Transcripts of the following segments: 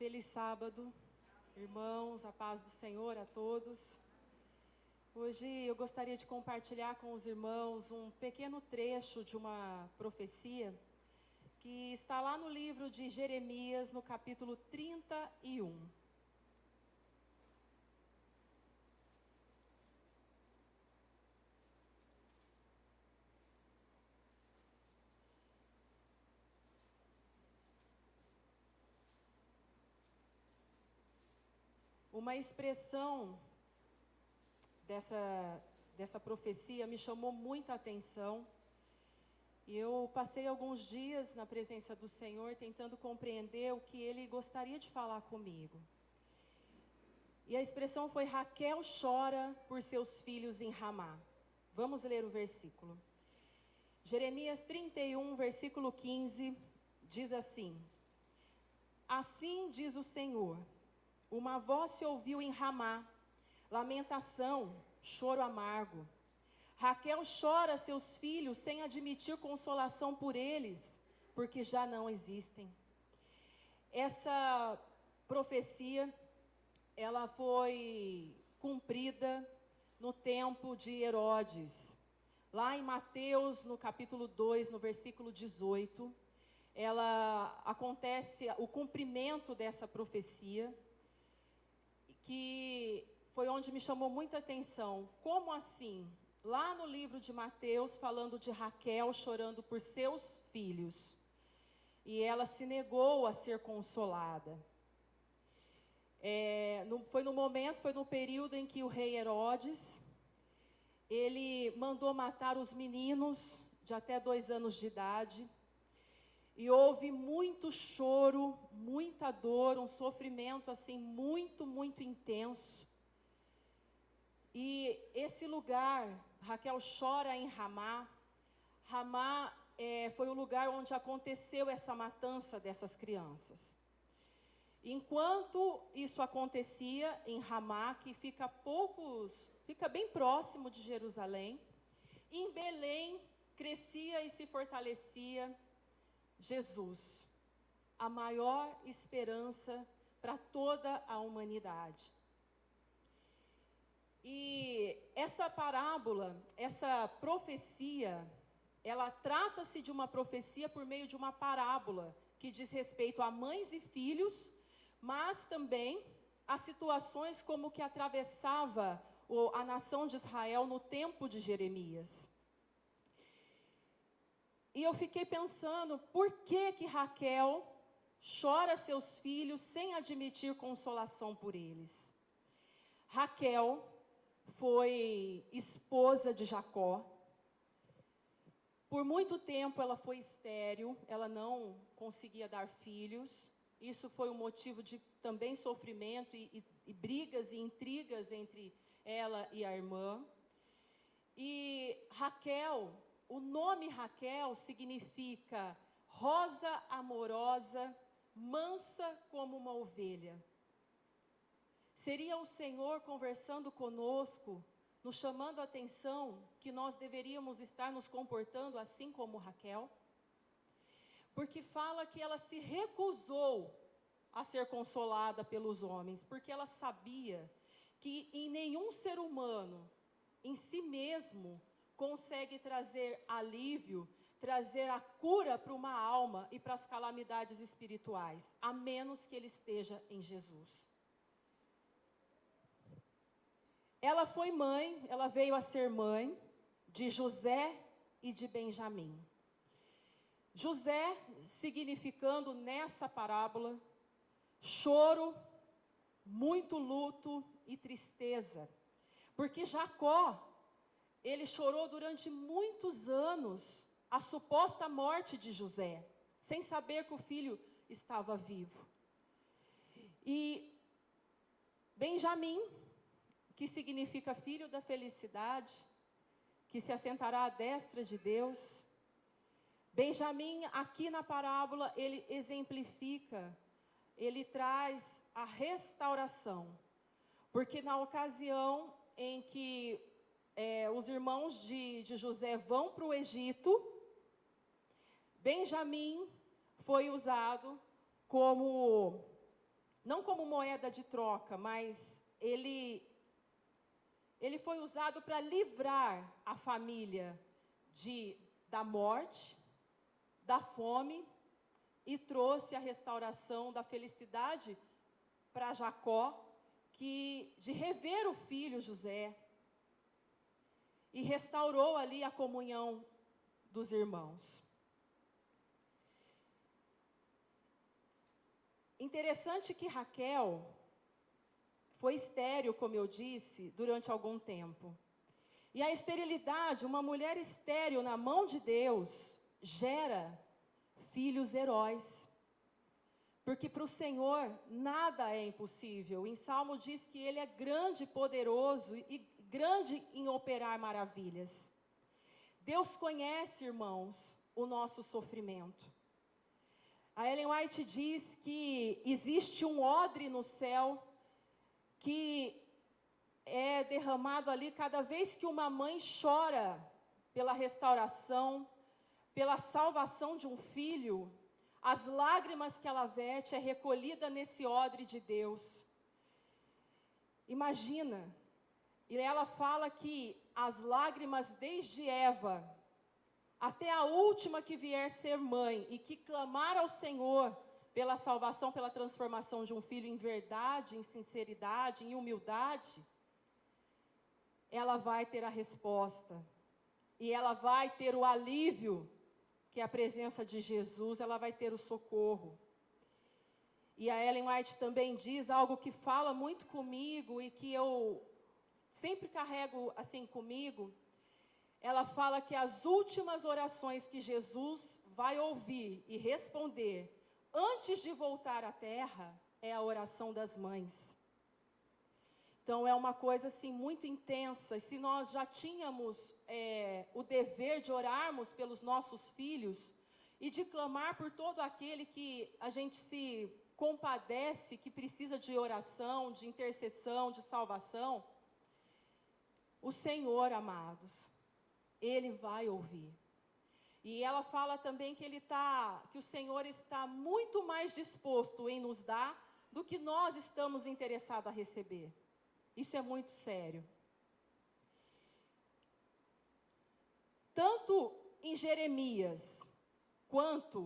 Feliz sábado, irmãos, a paz do Senhor a todos. Hoje eu gostaria de compartilhar com os irmãos um pequeno trecho de uma profecia que está lá no livro de Jeremias, no capítulo 31. Uma expressão dessa profecia me chamou muita atenção. E eu passei alguns dias na presença do Senhor tentando compreender o que Ele gostaria de falar comigo. E a expressão foi: Raquel chora por seus filhos em Ramá. Vamos ler o versículo. Jeremias 31, versículo 15, diz assim: Assim diz o Senhor, uma voz se ouviu em Ramá, lamentação, choro amargo. Raquel chora seus filhos sem admitir consolação por eles, porque já não existem. Essa profecia, ela foi cumprida no tempo de Herodes. Lá em Mateus, no capítulo 2, no versículo 18, ela acontece o cumprimento dessa profecia, que foi onde me chamou muita atenção. Como assim? Lá no livro de Mateus, falando de Raquel chorando por seus filhos. E ela se negou a ser consolada. Foi no período em que o rei Herodes, ele mandou matar os meninos de até 2 anos de idade. E houve muito choro, muita dor, um sofrimento assim muito, muito intenso. E esse lugar, Raquel chora em Ramá. Ramá foi o lugar onde aconteceu essa matança dessas crianças. Enquanto isso acontecia em Ramá, que fica bem próximo de Jerusalém, em Belém crescia e se fortalecia Jesus, a maior esperança para toda a humanidade. E essa parábola, essa profecia, ela trata-se de uma profecia por meio de uma parábola que diz respeito a mães e filhos, mas também a situações como que atravessava a nação de Israel no tempo de Jeremias. E eu fiquei pensando, por que Raquel chora seus filhos sem admitir consolação por eles? Raquel foi esposa de Jacó. Por muito tempo ela foi estéril, ela não conseguia dar filhos. Isso foi um motivo de também sofrimento e brigas e intrigas entre ela e a irmã. E Raquel, o nome Raquel significa rosa amorosa, mansa como uma ovelha. Seria o Senhor conversando conosco, nos chamando a atenção que nós deveríamos estar nos comportando assim como Raquel? Porque fala que ela se recusou a ser consolada pelos homens, porque ela sabia que em nenhum ser humano, em si mesmo, consegue trazer alívio, trazer a cura para uma alma e para as calamidades espirituais, a menos que ele esteja em Jesus. Ela foi mãe, ela veio a ser mãe de José e de Benjamim. José, significando nessa parábola, choro, muito luto e tristeza. Porque Jacó, ele chorou durante muitos anos a suposta morte de José, sem saber que o filho estava vivo. E Benjamim, que significa filho da felicidade, que se assentará à destra de Deus. Benjamim, aqui na parábola, ele exemplifica, ele traz a restauração. Porque na ocasião em que os irmãos de José vão para o Egito, Benjamim foi usado como não como moeda de troca, mas ele foi usado para livrar a família da morte, da fome, e trouxe a restauração da felicidade para Jacó, de rever o filho José, e restaurou ali a comunhão dos irmãos. Interessante que Raquel foi estéril, como eu disse, durante algum tempo. E a esterilidade, uma mulher estéril na mão de Deus, gera filhos heróis. Porque para o Senhor nada é impossível. Em Salmo diz que Ele é grande e poderoso e grande em operar maravilhas. Deus conhece, irmãos, o nosso sofrimento. A Ellen White diz que existe um odre no céu que é derramado ali cada vez que uma mãe chora pela restauração, pela salvação de um filho. As lágrimas que ela verte é recolhida nesse odre de Deus. Imagina. E ela fala que as lágrimas desde Eva até a última que vier ser mãe e que clamar ao Senhor pela salvação, pela transformação de um filho em verdade, em sinceridade, em humildade, ela vai ter a resposta. E ela vai ter o alívio, que é a presença de Jesus, ela vai ter o socorro. E a Ellen White também diz algo que fala muito comigo e que eu sempre carrego assim comigo. Ela fala que as últimas orações que Jesus vai ouvir e responder antes de voltar à terra é a oração das mães. Então é uma coisa assim muito intensa. E se nós já tínhamos o dever de orarmos pelos nossos filhos e de clamar por todo aquele que a gente se compadece, que precisa de oração, de intercessão, de salvação, o Senhor, amados, Ele vai ouvir. E ela fala também que o Senhor está muito mais disposto em nos dar do que nós estamos interessados a receber. Isso é muito sério. Tanto em Jeremias quanto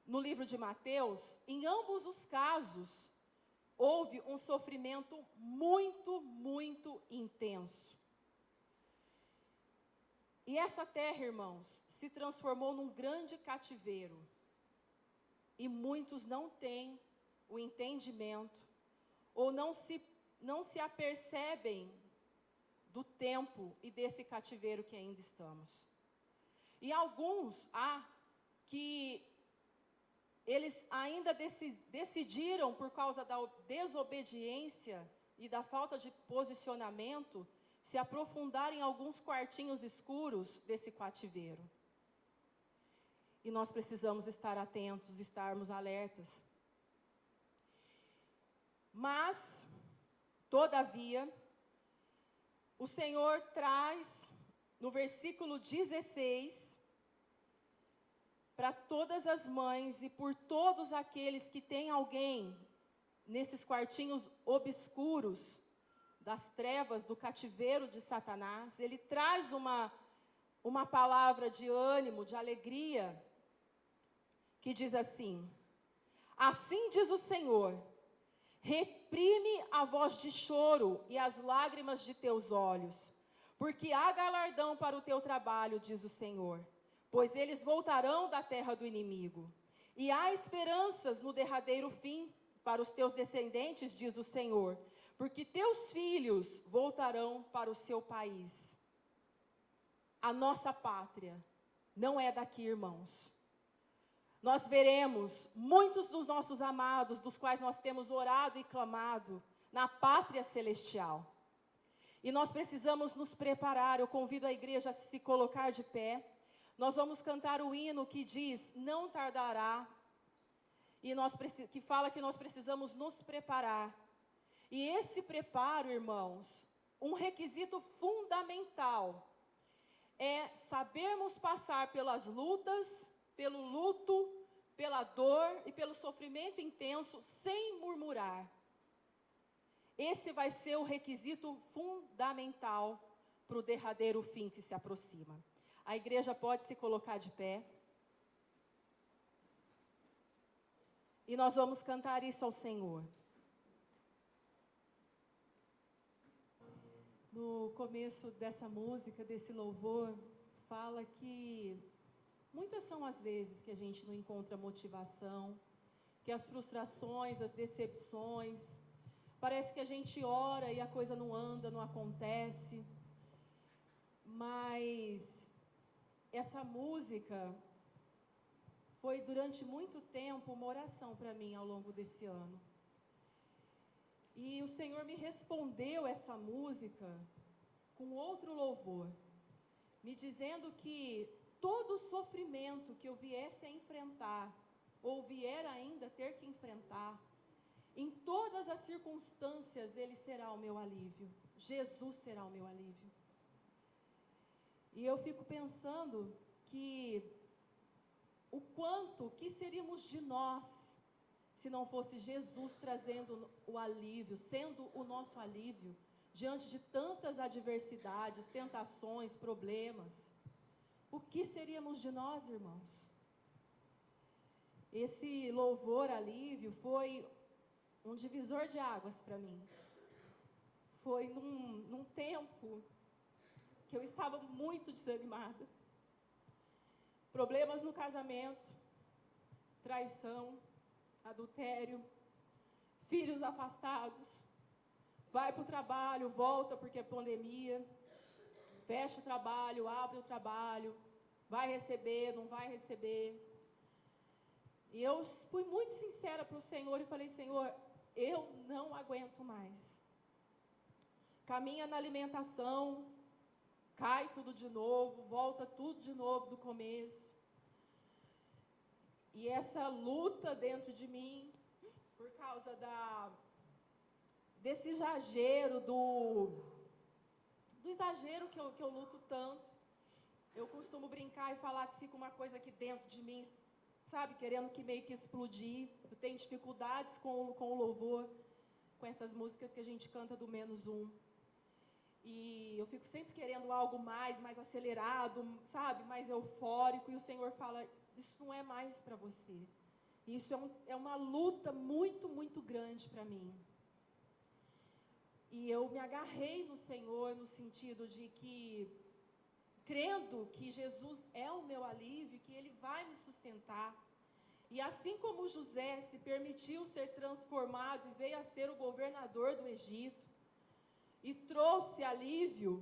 no livro de Mateus, em ambos os casos, houve um sofrimento muito, muito intenso. E essa terra, irmãos, se transformou num grande cativeiro. E muitos não têm o entendimento, ou não se apercebem do tempo e desse cativeiro que ainda estamos. E alguns que eles ainda decidiram, por causa da desobediência e da falta de posicionamento, se aprofundar em alguns quartinhos escuros desse cativeiro. E nós precisamos estar atentos, estarmos alertas. Mas, todavia, o Senhor traz, no versículo 16, para todas as mães e por todos aqueles que têm alguém nesses quartinhos obscuros das trevas, do cativeiro de Satanás, Ele traz uma palavra de ânimo, de alegria, que diz assim: assim diz o Senhor, reprime a voz de choro e as lágrimas de teus olhos, porque há galardão para o teu trabalho, diz o Senhor, pois eles voltarão da terra do inimigo. E há esperanças no derradeiro fim para os teus descendentes, diz o Senhor, porque teus filhos voltarão para o seu país. A nossa pátria não é daqui, irmãos. Nós veremos muitos dos nossos amados, dos quais nós temos orado e clamado, na pátria celestial. E nós precisamos nos preparar. Eu convido a igreja a se colocar de pé. Nós vamos cantar o hino que diz, não tardará, e que fala que nós precisamos nos preparar. E esse preparo, irmãos, um requisito fundamental é sabermos passar pelas lutas, pelo luto, pela dor e pelo sofrimento intenso, sem murmurar, esse vai ser o requisito fundamental para o derradeiro fim que se aproxima. A igreja pode se colocar de pé. E nós vamos cantar isso ao Senhor. No começo dessa música, desse louvor, fala que muitas são as vezes que a gente não encontra motivação, que as frustrações, as decepções, parece que a gente ora e a coisa não anda, não acontece. Mas essa música foi durante muito tempo uma oração para mim ao longo desse ano. E o Senhor me respondeu essa música com outro louvor, me dizendo que todo sofrimento que eu viesse a enfrentar, ou vier ainda ter que enfrentar, em todas as circunstâncias Ele será o meu alívio. Jesus será o meu alívio. E eu fico pensando que o quanto que seríamos de nós se não fosse Jesus trazendo o alívio, sendo o nosso alívio, diante de tantas adversidades, tentações, problemas. O que seríamos de nós, irmãos? Esse louvor alívio foi um divisor de águas para mim. Foi num tempo que eu estava muito desanimada. Problemas no casamento, traição, adultério, filhos afastados, vai para o trabalho, volta porque é pandemia, fecha o trabalho, abre o trabalho, vai receber, não vai receber. E eu fui muito sincera para o Senhor e falei, Senhor, eu não aguento mais. Caminha na alimentação, cai tudo de novo, volta tudo de novo do começo. E essa luta dentro de mim, por causa desse exagero, do exagero que eu luto tanto, eu costumo brincar e falar que fica uma coisa aqui dentro de mim, sabe, querendo que meio que explodir. Eu tenho dificuldades com o louvor, com essas músicas que a gente canta do -1. E eu fico sempre querendo algo mais acelerado, sabe, mais eufórico, e o Senhor fala, isso não é mais para você. Isso é uma luta muito, muito grande para mim. E eu me agarrei no Senhor no sentido de que, crendo que Jesus é o meu alívio, que Ele vai me sustentar. E assim como José se permitiu ser transformado e veio a ser o governador do Egito, e trouxe alívio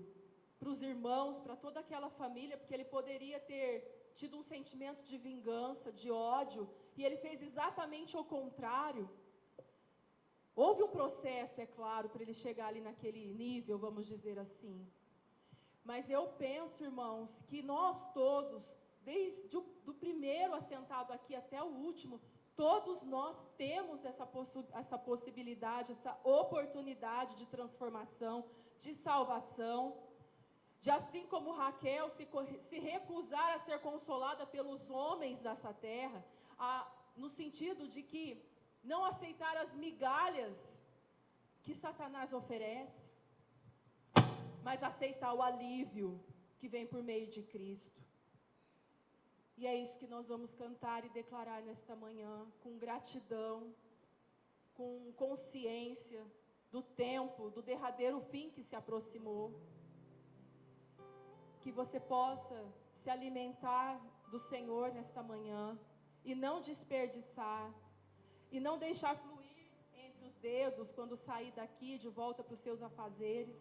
para os irmãos, para toda aquela família, porque ele poderia ter tido um sentimento de vingança, de ódio, e ele fez exatamente o contrário. Houve um processo, é claro, para ele chegar ali naquele nível, vamos dizer assim. Mas eu penso, irmãos, que nós todos, desde o primeiro assentado aqui até o último, todos nós temos essa possibilidade, essa oportunidade de transformação, de salvação, de assim como Raquel se recusar a ser consolada pelos homens dessa terra, no sentido de que não aceitar as migalhas que Satanás oferece, mas aceitar o alívio que vem por meio de Cristo. E é isso que nós vamos cantar e declarar nesta manhã, com gratidão, com consciência do tempo, do derradeiro fim que se aproximou. Que você possa se alimentar do Senhor nesta manhã e não desperdiçar, e não deixar fluir entre os dedos quando sair daqui de volta para os seus afazeres,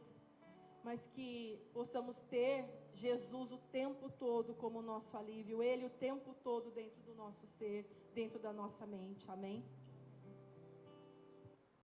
mas que possamos ter Jesus o tempo todo como nosso alívio, Ele o tempo todo dentro do nosso ser, dentro da nossa mente. Amém?